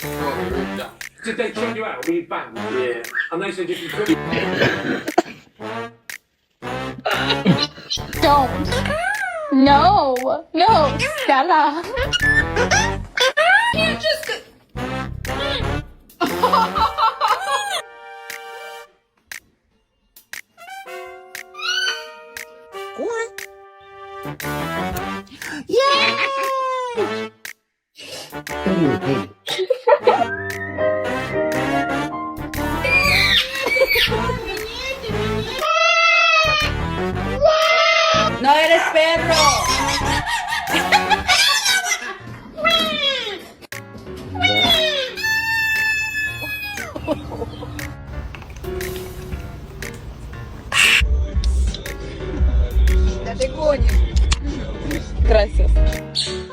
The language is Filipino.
Did they turn you out? Were you banned? Yeah. And they said if you couldn't... Don't. No. No, Stella. You just... What? Yay! No eres perro. Date coño. Gracias.